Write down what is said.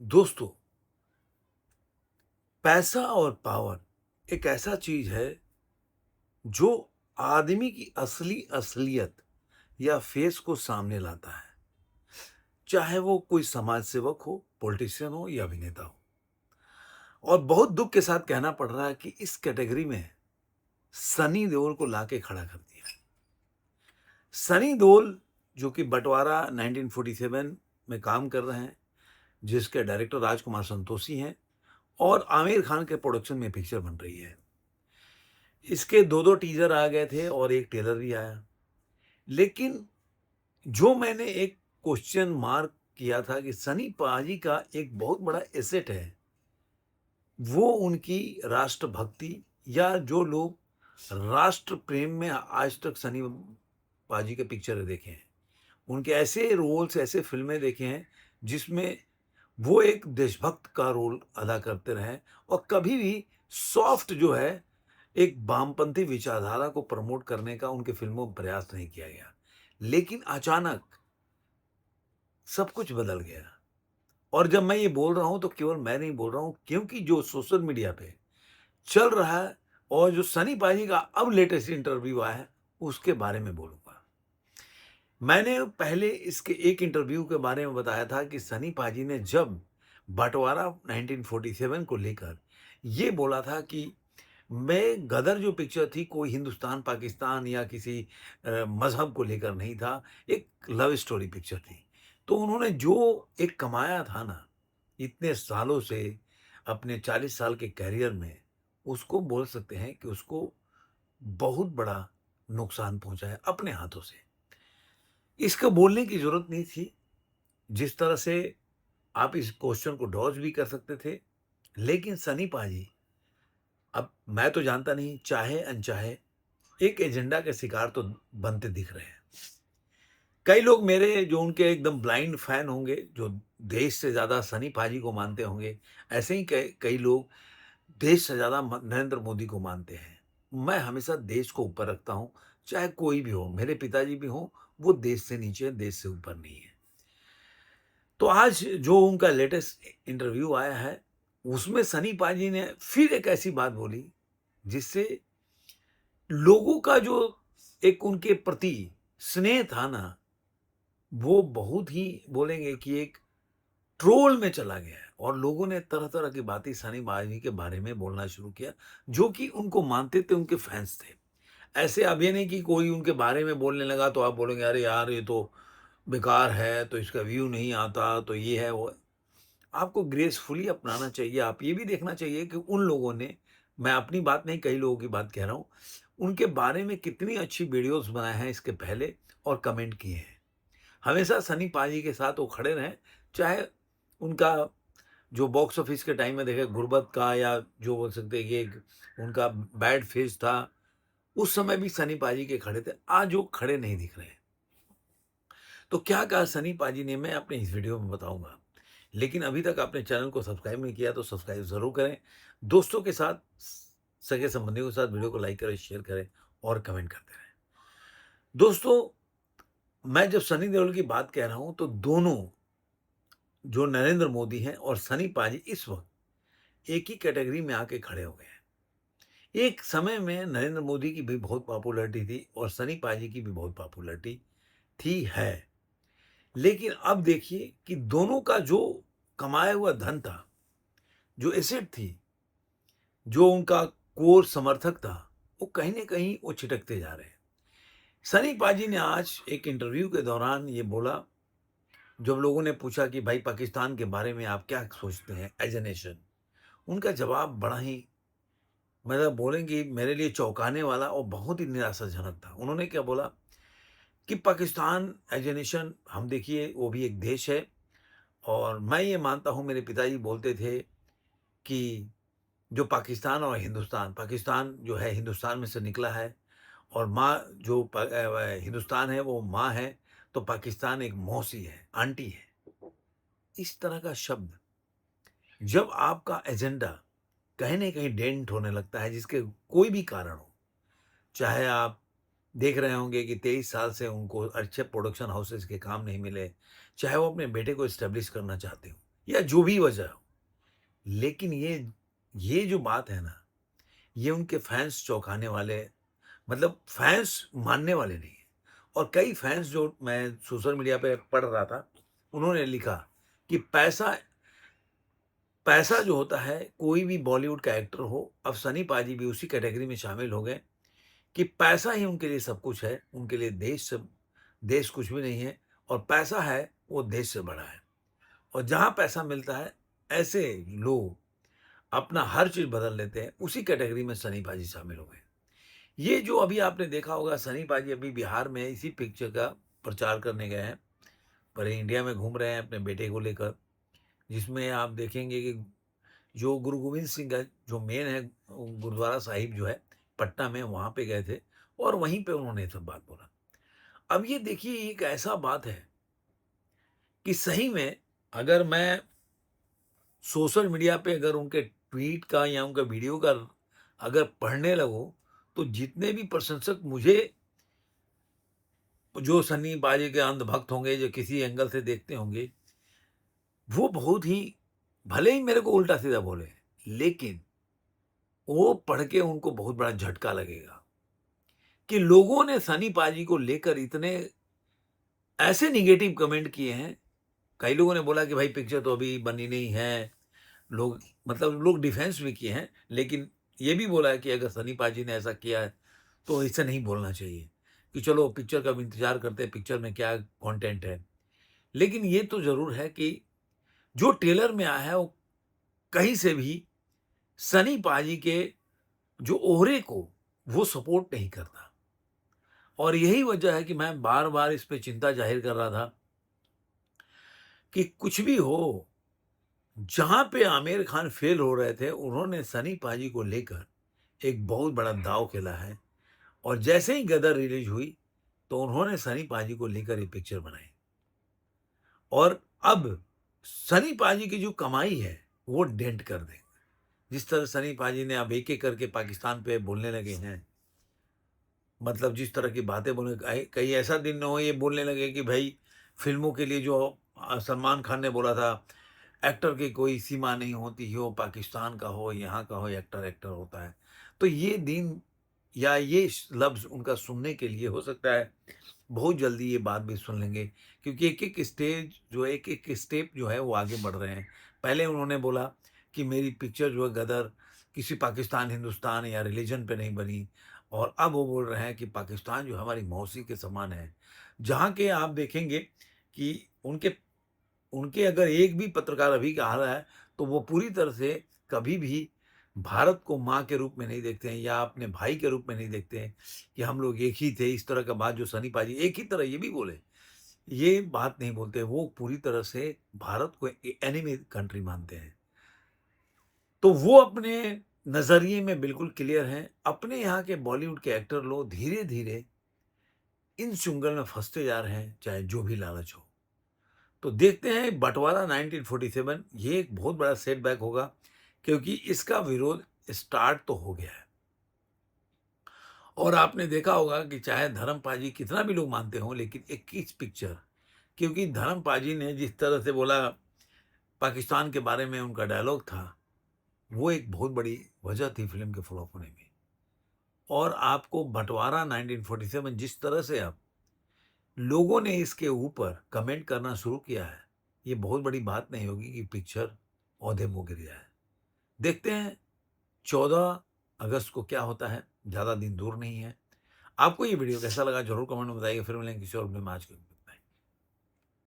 दोस्तों, पैसा और पावर एक ऐसा चीज है जो आदमी की असली असलियत या फेस को सामने लाता है। चाहे वो कोई समाज सेवक हो, पॉलिटिशियन हो या अभिनेता हो। और बहुत दुख के साथ कहना पड़ रहा है कि इस कैटेगरी में सनी देओल को लाके खड़ा कर दिया। सनी देओल जो कि बंटवारा 1947 में काम कर रहे हैं, जिसके डायरेक्टर राजकुमार संतोषी हैं और आमिर खान के प्रोडक्शन में पिक्चर बन रही है। इसके 2-2 टीज़र आ गए थे और एक ट्रेलर भी आया। लेकिन जो मैंने एक क्वेश्चन मार्क किया था कि सनी पाजी का एक बहुत बड़ा एसेट है, वो उनकी राष्ट्रभक्ति या जो लोग राष्ट्र प्रेम में आज तक सनी पाजी के पिक्चर देखे हैं। उनके ऐसे रोल्स, ऐसे फ़िल्में देखे हैं, जिसमें वो एक देशभक्त का रोल अदा करते रहे और कभी भी सॉफ्ट जो है, एक वामपंथी विचारधारा को प्रमोट करने का उनकी फ़िल्मों में प्रयास नहीं किया गया। लेकिन अचानक सब कुछ बदल गया और जब मैं ये बोल रहा हूँ, तो केवल मैं नहीं बोल रहा हूँ, क्योंकि जो सोशल मीडिया पे चल रहा है और जो सनी पाजी का अब लेटेस्ट इंटरव्यू आया है, उसके बारे में बोलूँगा। मैंने पहले इसके एक इंटरव्यू के बारे में बताया था कि सनी पाजी ने जब बंटवारा 1947 को लेकर ये बोला था कि मैं गदर जो पिक्चर थी कोई हिंदुस्तान पाकिस्तान या किसी मजहब को लेकर नहीं था, एक लव स्टोरी पिक्चर थी। तो उन्होंने जो एक कमाया था ना, इतने सालों से अपने 40 साल के करियर में, उसको बोल सकते हैं कि उसको बहुत बड़ा नुकसान पहुंचा है अपने हाथों से। इसको बोलने की जरूरत नहीं थी। जिस तरह से आप इस क्वेश्चन को डॉज भी कर सकते थे, लेकिन सनी पाजी, अब मैं तो जानता नहीं, चाहे अनचाहे एक एजेंडा के शिकार तो बनते दिख रहे हैं। कई लोग मेरे जो उनके एकदम ब्लाइंड फैन होंगे, जो देश से ज़्यादा सनी पाजी को मानते होंगे, ऐसे ही कई कई लोग देश से ज़्यादा नरेंद्र मोदी को मानते हैं। मैं हमेशा देश को ऊपर रखता हूँ, चाहे कोई भी हो, मेरे पिताजी भी हों, वो देश से नीचे हैं, देश से ऊपर नहीं है। तो आज जो उनका लेटेस्ट इंटरव्यू आया है, उसमें सनी पाजी ने फिर एक ऐसी बात बोली, जिससे लोगों का जो एक उनके प्रति स्नेह था ना, वो बहुत ही बोलेंगे कि एक ट्रोल में चला गया है और लोगों ने तरह-तरह की बातें सनी पाजी के बारे में बोलना शुरू किया, जो कि उनको मानते थे, उनके फैन्स थे। ऐसे अब ये नहीं कि कोई उनके बारे में बोलने लगा तो आप बोलेंगे, "अरे यार! ये तो बेकार है, तो इसका व्यू नहीं आता, तो ये है, वो है।" आपको ग्रेसफुली अपनाना चाहिए। आप ये भी देखना चाहिए कि उन लोगों ने, मैं अपनी बात नहीं, कई लोगों की बात कह रहा हूँ, उनके बारे में कितनी अच्छी वीडियोज़ बनाए हैं इसके पहले और कमेंट किए हैं। हमेशा सनी पाजी के साथ वो खड़े रहें, चाहे उनका जो बॉक्स ऑफिस के टाइम में देखें गुर्बत का, या जो बोल सकते हैं कि एक उनका बैड फेज था, उस समय भी सनी पाजी के खड़े थे। आज वो खड़े नहीं दिख रहे हैं। तो क्या कहा सनी पाजी ने, मैं अपने इस वीडियो में बताऊँगा। लेकिन अभी तक आपने चैनल को सब्सक्राइब नहीं किया तो सब्सक्राइब ज़रूर करें। दोस्तों के साथ, सगे-संबंधियों के साथ वीडियो को लाइक करें, शेयर करें और कमेंट करते रहें। दोस्तों, मैं जब सनी देओल की बात कह रहा हूँ, तो दोनों, जो नरेंद्र मोदी हैं और सनी पाजी, इस वक़्त एक ही कैटेगरी में आके खड़े हो गए हैं। एक समय में नरेंद्र मोदी की भी बहुत पॉपुलैरिटी थी और सनी पाजी की भी बहुत पॉपुलैरिटी थी, है। लेकिन अब देखिए कि दोनों का जो कमाया हुआ धन था, जो एसेट थी, जो उनका कोर समर्थक था, वो कहीं न कहीं वो छिटकते जा रहे हैं। सनी पाजी ने आज एक इंटरव्यू के दौरान ये बोला, जब लोगों ने पूछा कि भाई पाकिस्तान के बारे में आप क्या सोचते हैं एज़ अ नेशन? उनका जवाब बड़ा ही, मतलब बोलेंगे, मेरे लिए चौंकाने वाला और बहुत ही निराशाजनक था। उन्होंने क्या बोला कि पाकिस्तान एज़ अ नेशन, हम देखिए वो भी एक देश है और मैं ये मानता हूँ, मेरे पिताजी बोलते थे कि जो पाकिस्तान और हिंदुस्तान, पाकिस्तान जो है हिंदुस्तान में से निकला है और माँ जो हिंदुस्तान है वो माँ है, तो पाकिस्तान एक मौसी है, आंटी है। इस तरह का शब्द, जब आपका एजेंडा कहीं न कहीं डेंट होने लगता है, जिसके कोई भी कारण हो, चाहे आप देख रहे होंगे कि 23 साल से उनको अच्छे प्रोडक्शन हाउसेज़ के काम नहीं मिले, चाहे वो अपने बेटे को एस्टेब्लिश करना चाहते हों, या जो भी वजह हो। लेकिन ये जो बात है ना, ये उनके फैन्स चौंकाने वाले, मतलब फैन्स मानने वाले नहीं हैं। और कई फैन्स जो मैं सोशल मीडिया पे पढ़ रहा था, उन्होंने लिखा कि पैसा पैसा जो होता है, कोई भी बॉलीवुड का एक्टर हो, अब सनी पाजी भी उसी कैटेगरी में शामिल हो गए कि पैसा ही उनके लिए सब कुछ है, उनके लिए देश कुछ भी नहीं है, और पैसा है वो देश से बड़ा है। और जहाँ पैसा मिलता है, ऐसे लोग अपना हर चीज़ बदल लेते हैं, उसी कैटेगरी में सनी पाजी शामिल हो गए। ये जो अभी आपने देखा होगा, सनी पाजी अभी बिहार में इसी पिक्चर का प्रचार करने गए हैं, पर इंडिया में घूम रहे हैं अपने बेटे को लेकर, जिसमें आप देखेंगे कि जो गुरु गोविंद सिंह का जो मेन है, गुरुद्वारा साहिब जो है पटना में, वहाँ पे गए थे और वहीं पे उन्होंने ये सब बात बोला। अब ये देखिए, एक ऐसा बात है कि सही में अगर मैं सोशल मीडिया पे अगर उनके ट्वीट का या उनका वीडियो का अगर पढ़ने लगूँ, तो जितने भी प्रशंसक मुझे, जो सन्नी पाजी के अंधभक्त होंगे, जो किसी एंगल से देखते होंगे, वो बहुत ही, भले ही मेरे को उल्टा-सीधा बोले, लेकिन वो पढ़ के उनको बहुत बड़ा झटका लगेगा कि लोगों ने सनी पाजी को लेकर इतने ऐसे नेगेटिव कमेंट किए हैं। कई लोगों ने बोला कि भाई पिक्चर तो अभी बनी नहीं है। लोग, मतलब लोग डिफेंस भी किए हैं, लेकिन ये भी बोला है कि अगर सनी पाजी ने ऐसा किया है, तो ऐसे नहीं बोलना चाहिए कि चलो पिक्चर का भी इंतज़ार करते हैं, पिक्चर में क्या कंटेंट है। लेकिन ये तो ज़रूर है कि जो ट्रेलर में आया है, वो कहीं से भी सनी पाजी के जो ओहरे को वो सपोर्ट नहीं करता। और यही वजह है कि मैं बार-बार इस पे चिंता ज़ाहिर कर रहा था कि कुछ भी हो, जहाँ पे आमिर खान फेल हो रहे थे, उन्होंने सनी पाजी को लेकर एक बहुत बड़ा दाँव खेला है। और जैसे ही गदर रिलीज़ हुई, तो उन्होंने सनी पाजी को लेकर ये पिक्चर बनाई। और अब सनी पाजी की जो कमाई है, वो डेंट कर देंगे। जिस तरह सनी पाजी ने अब एक-एक करके पाकिस्तान पे बोलने लगे हैं, मतलब जिस तरह की बातें बोले, कहीं कहीं ऐसा दिन ना हो ये बोलने लगे कि भाई फ़िल्मों के लिए जो सलमान खान ने बोला था, एक्टर की कोई सीमा नहीं होती, हो पाकिस्तान का हो, यहाँ का हो, एक्टर एक्टर होता है। तो ये दिन या ये लफ्ज़ उनका सुनने के लिए हो सकता है बहुत जल्दी ये बात भी सुन लेंगे, क्योंकि एक-एक स्टेज जो है, एक-एक स्टेप जो है वो आगे बढ़ रहे हैं। पहले उन्होंने बोला कि मेरी पिक्चर जो है गदर किसी पाकिस्तान, हिंदुस्तान या रिलीजन पे नहीं बनी, और अब वो बोल रहे हैं कि पाकिस्तान जो हमारी मौसी के समान है। जहाँ के आप देखेंगे कि उनके उनके अगर एक भी पत्रकार अभी का आ रहा है, तो वो पूरी तरह से कभी भी भारत को माँ के रूप में नहीं देखते हैं या अपने भाई के रूप में नहीं देखते हैं कि हम लोग एक ही थे। इस तरह का बात जो सनी पाजी एक ही तरह ये भी बोले, ये बात नहीं बोलते। वो पूरी तरह से भारत को एनिमी कंट्री मानते हैं। तो वो अपने नज़रिए में बिल्कुल क्लियर हैं। अपने यहाँ के बॉलीवुड के एक्टर लोग धीरे-धीरे इन चुंगल में फँसते जा रहे हैं, चाहे जो भी लालच हो। तो देखते हैं बँटवारा 1947, ये एक बहुत बड़ा सेटबैक होगा, क्योंकि इसका विरोध स्टार्ट तो हो गया है। और आपने देखा होगा कि चाहे धर्म पाजी कितना भी लोग मानते हों, लेकिन एक इस पिक्चर, क्योंकि धर्म पाजी ने जिस तरह से बोला, पाकिस्तान के बारे में उनका डायलॉग था, वो एक बहुत बड़ी वजह थी फ़िल्म के फ्लॉप होने में। और आपको बँटवारा 1947 जिस तरह से अब लोगों ने इसके ऊपर कमेंट करना शुरू किया है, ये बहुत बड़ी बात नहीं होगी कि पिक्चर औंधे मुँह गिर जाए। देखते हैं 14 अगस्त को क्या होता है, ज़्यादा दिन दूर नहीं है। आपको ये वीडियो कैसा लगा ज़रूर कमेंट में बताइए। फिर मिलेंगे किसी और अपने में आज के